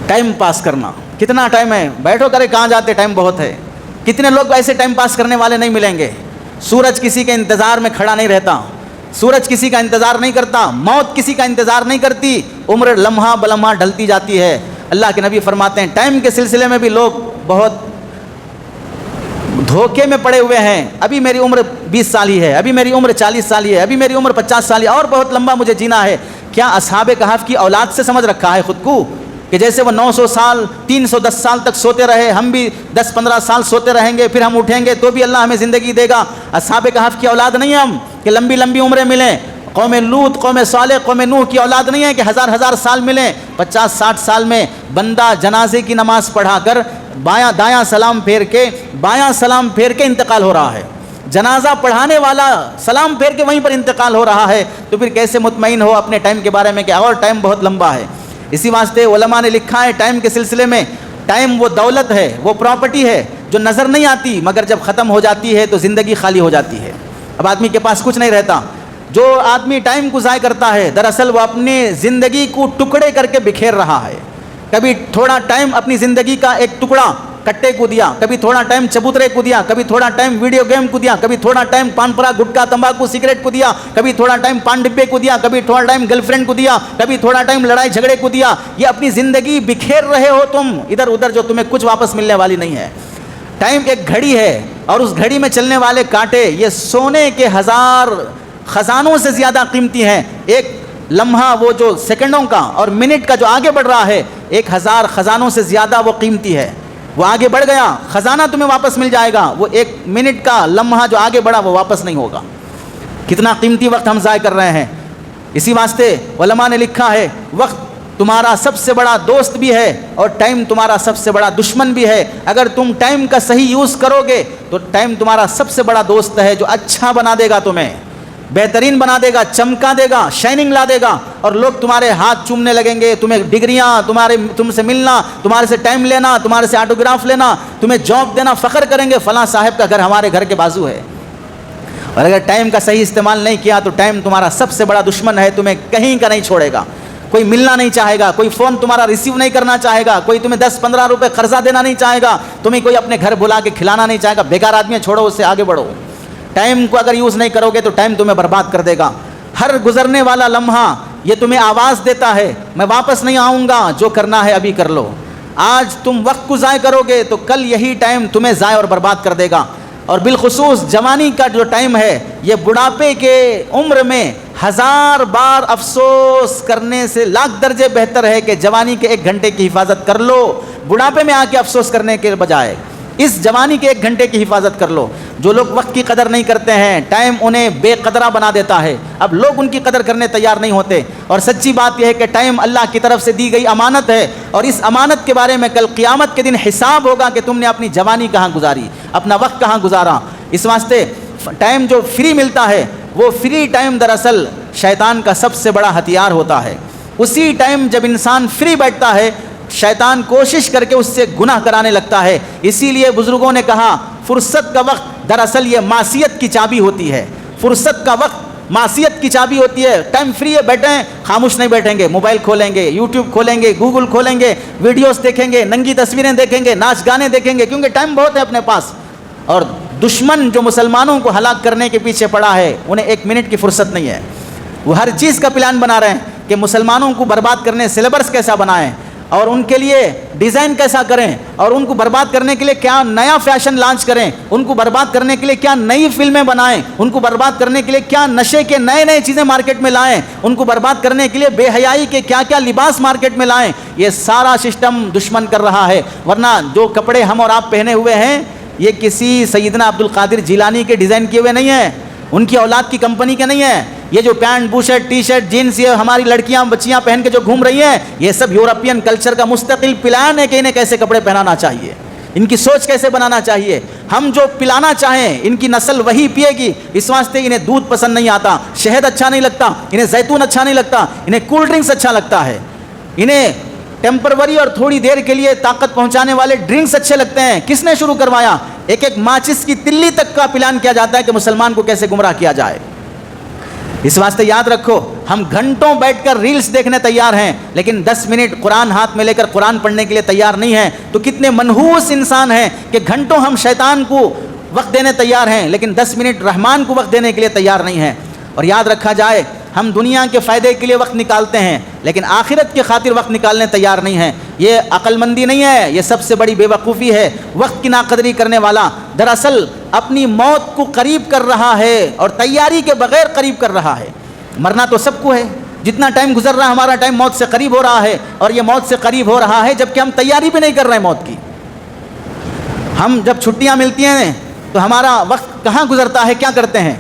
Time pass کرنا. کتنا time ہے, بیٹھو کرے کہاں جاتے, ٹائم بہت ہے. کتنے لوگ ایسے ٹائم پاس کرنے والے نہیں ملیں گے. سورج کسی کے انتظار میں کھڑا نہیں رہتا, سورج کسی کا انتظار نہیں کرتا, موت کسی کا انتظار نہیں کرتی, عمر لمحہ بلمحہ ڈھلتی جاتی ہے. اللہ کے نبی فرماتے ہیں ٹائم کے سلسلے میں بھی لوگ بہت دھوکے میں پڑے ہوئے ہیں. ابھی میری عمر 20 سال ہی ہے, ابھی میری عمر 40 سال ہی ہے, ابھی میری عمر 50 سال ہی ہے, اور بہت لمبا مجھے جینا ہے. کیا اصحاب کہف کی اولاد سے سمجھ رکھا ہے خود کو کہ جیسے وہ 900 سال 310 سال تک سوتے رہے, ہم بھی 10-15 سال سوتے رہیں گے, پھر ہم اٹھیں گے تو بھی اللہ ہمیں زندگی دے گا. اصحاب کہف کی اولاد نہیں ہم کہ لمبی لمبی عمریں ملیں. قوم لوط, قوم صالح, قوم نوح کی اولاد نہیں ہے کہ ہزار سال ملیں. 50-60 سال میں بندہ جنازے کی نماز پڑھا کر بایاں دایاں سلام پھیر کے, بایاں سلام پھیر کے انتقال ہو رہا ہے. جنازہ پڑھانے والا سلام پھیر کے وہیں پر انتقال ہو رہا ہے, تو پھر کیسے مطمئن ہو اپنے ٹائم کے بارے میں کہ اور ٹائم بہت لمبا ہے. اسی واسطے علماء نے لکھا ہے ٹائم کے سلسلے میں, ٹائم وہ دولت ہے, وہ پراپرٹی ہے جو نظر نہیں آتی مگر جب ختم ہو جاتی ہے تو زندگی خالی ہو جاتی ہے. اب آدمی کے پاس کچھ نہیں رہتا. جو آدمی ٹائم کو ضائع کرتا ہے دراصل وہ اپنی زندگی کو ٹکڑے کر کے بکھیر رہا ہے. کبھی تھوڑا ٹائم اپنی زندگی کا ایک ٹکڑا کٹے کو دیا, کبھی تھوڑا ٹائم چبوترے کو دیا, کبھی تھوڑا ٹائم ویڈیو گیم کو دیا, کبھی تھوڑا ٹائم پان پرا گٹکا تمباکو سگریٹ کو دیا, کبھی تھوڑا ٹائم پان ڈبے کو دیا, کبھی تھوڑا ٹائم گرل فرینڈ کو دیا, کبھی تھوڑا ٹائم لڑائی جھگڑے کو دیا. یہ اپنی زندگی بکھیر رہے ہو تم ادھر ادھر, جو تمہیں کچھ واپس ملنے والی نہیں ہے. ٹائم ایک گھڑی ہے اور اس گھڑی میں چلنے والے کانٹے یہ سونے کے 1000 خزانوں سے زیادہ قیمتی ہیں. ایک لمحہ وہ جو سیکنڈوں کا اور منٹ کا جو آگے بڑھ رہا ہے 1000 خزانوں سے زیادہ وہ قیمتی ہے. وہ آگے بڑھ گیا خزانہ تمہیں واپس مل جائے گا, وہ 1 منٹ کا لمحہ جو آگے بڑھا وہ واپس نہیں ہوگا. کتنا قیمتی وقت ہم ضائع کر رہے ہیں. اسی واسطے علماء نے لکھا ہے وقت تمہارا سب سے بڑا دوست بھی ہے اور ٹائم تمہارا سب سے بڑا دشمن بھی ہے. اگر تم ٹائم کا صحیح یوز کرو گے تو ٹائم تمہارا سب سے بڑا دوست ہے جو اچھا بنا دے گا, تمہیں بہترین بنا دے گا, چمکا دے گا, شائننگ لا دے گا, اور لوگ تمہارے ہاتھ چومنے لگیں گے, تمہیں ڈگریاں, تم سے ملنا, تمہارے سے ٹائم لینا, تمہارے سے آٹوگراف لینا, تمہیں جاب دینا, فخر کریں گے فلاں صاحب کا گھر ہمارے گھر کے بازو ہے. اور اگر ٹائم کا صحیح استعمال نہیں کیا تو ٹائم تمہارا سب سے بڑا دشمن ہے, تمہیں کہیں کا نہیں چھوڑے گا. کوئی ملنا نہیں چاہے گا, کوئی فون تمہارا ریسیو نہیں کرنا چاہے گا, کوئی تمہیں 10-15 روپے قرضہ دینا نہیں چاہے گا, تمہیں کوئی اپنے گھر بلا کے کھلانا نہیں چاہے گا. بیکار آدمی چھوڑو, اس سے آگے بڑھو. ٹائم کو اگر یوز نہیں کرو گے تو ٹائم تمہیں برباد کر دے گا. ہر گزرنے والا لمحہ یہ تمہیں آواز دیتا ہے میں واپس نہیں آؤں گا, جو کرنا ہے ابھی کر لو. آج تم وقت کو ضائع کرو گے تو کل یہی ٹائم تمہیں ضائع اور برباد کر دے گا. اور بالخصوص جوانی کا جو ٹائم ہے یہ بڑھاپے کے عمر میں 1000 بار افسوس کرنے سے لاکھ درجے بہتر ہے کہ جوانی کے 1 گھنٹے کی حفاظت کر لو, بڑھاپے میں آ کے افسوس کرنے کے بجائے اس جوانی کے 1 گھنٹے کی حفاظت کر لو. جو لوگ وقت کی قدر نہیں کرتے ہیں ٹائم انہیں بے قدرہ بنا دیتا ہے. اب لوگ ان کی قدر کرنے تیار نہیں ہوتے, اور سچی بات یہ ہے کہ ٹائم اللہ کی طرف سے دی گئی امانت ہے, اور اس امانت کے بارے میں کل قیامت کے دن حساب ہوگا کہ تم نے اپنی جوانی کہاں گزاری, اپنا وقت کہاں گزارا. اس واسطے ٹائم جو فری ملتا ہے وہ فری ٹائم دراصل شیطان کا سب سے بڑا ہتھیار ہوتا ہے. اسی ٹائم جب انسان فری بیٹھتا ہے شیطان کوشش کر کے اس سے گناہ کرانے لگتا ہے. اسی لیے بزرگوں نے کہا فرصت کا وقت دراصل یہ معصیت کی چابی ہوتی ہے. فرصت کا وقت معصیت کی چابی ہوتی ہے. ٹائم فری ہے, بیٹھیں, خاموش نہیں بیٹھیں گے, موبائل کھولیں گے, یوٹیوب کھولیں گے, گوگل کھولیں گے, ویڈیوز دیکھیں گے, ننگی تصویریں دیکھیں گے, ناچ گانے دیکھیں گے, کیونکہ ٹائم بہت ہے اپنے پاس. اور دشمن جو مسلمانوں کو ہلاک کرنے کے پیچھے پڑا ہے انہیں 1 منٹ کی فرصت نہیں ہے. وہ ہر چیز کا پلان بنا رہے ہیں کہ مسلمانوں کو برباد کرنے سلیبس کیسا بنائیں, اور ان کے لیے ڈیزائن کیسا کریں, اور ان کو برباد کرنے کے لیے کیا نیا فیشن لانچ کریں, ان کو برباد کرنے کے لیے کیا نئی فلمیں بنائیں, ان کو برباد کرنے کے لیے کیا نشے کے نئے چیزیں مارکیٹ میں لائیں, ان کو برباد کرنے کے لیے بے حیائی کے کیا لباس مارکیٹ میں لائیں. یہ سارا سسٹم دشمن کر رہا ہے. ورنہ جو کپڑے ہم اور آپ پہنے ہوئے ہیں یہ کسی سیدنا عبد القادر جیلانی کے ڈیزائن کیے ہوئے نہیں ہیں, ان کی اولاد کی کمپنی کے نہیں ہیں. یہ جو pant bush shirt T shirt jeans یہ ہماری لڑکیاں بچیاں پہن کے جو گھوم رہی ہیں یہ سب یورپین کلچر کا مستقل پلان ہے کہ انہیں کیسے کپڑے پہنانا چاہیے, ان کی سوچ کیسے بنانا چاہیے. ہم جو پلانا چاہیں ان کی نسل وہی پیے گی. اس واسطے انہیں دودھ پسند نہیں آتا, شہد اچھا نہیں لگتا, انہیں زیتون اچھا نہیں لگتا, انہیں کول ڈرنکس اچھا لگتا ہے, انہیں ٹیمپروری اور تھوڑی دیر کے لیے طاقت پہنچانے والے ڈرنکس اچھے لگتے ہیں. کس نے شروع کروایا؟ ایک ماچس کی تلی تک کا پلان کیا جاتا ہے کہ مسلمان کو کیسے گمراہ کیا جائے. اس واسطے یاد رکھو، ہم گھنٹوں بیٹھ کر ریلز دیکھنے تیار ہیں لیکن 10 منٹ قرآن ہاتھ میں لے کر قرآن پڑھنے کے لیے تیار نہیں ہیں. تو کتنے منحوس انسان ہیں کہ گھنٹوں ہم شیطان کو وقت دینے تیار ہیں لیکن 10 منٹ رحمان کو وقت دینے کے لیے تیار نہیں ہیں. اور یاد رکھا جائے، ہم دنیا کے فائدے کے لیے وقت نکالتے ہیں لیکن آخرت کی خاطر وقت نکالنے تیار نہیں ہیں. یہ عقل مندی نہیں ہے، یہ سب سے بڑی بے وقوفی ہے. وقت کی ناقدری کرنے والا دراصل اپنی موت کو قریب کر رہا ہے اور تیاری کے بغیر قریب کر رہا ہے. مرنا تو سب کو ہے، جتنا ٹائم گزر رہا ہے ہمارا ٹائم موت سے قریب ہو رہا ہے، اور یہ موت سے قریب ہو رہا ہے جبکہ ہم تیاری بھی نہیں کر رہے ہیں موت کی. ہم جب چھٹیاں ملتی ہیں تو ہمارا وقت کہاں گزرتا ہے، کیا کرتے ہیں؟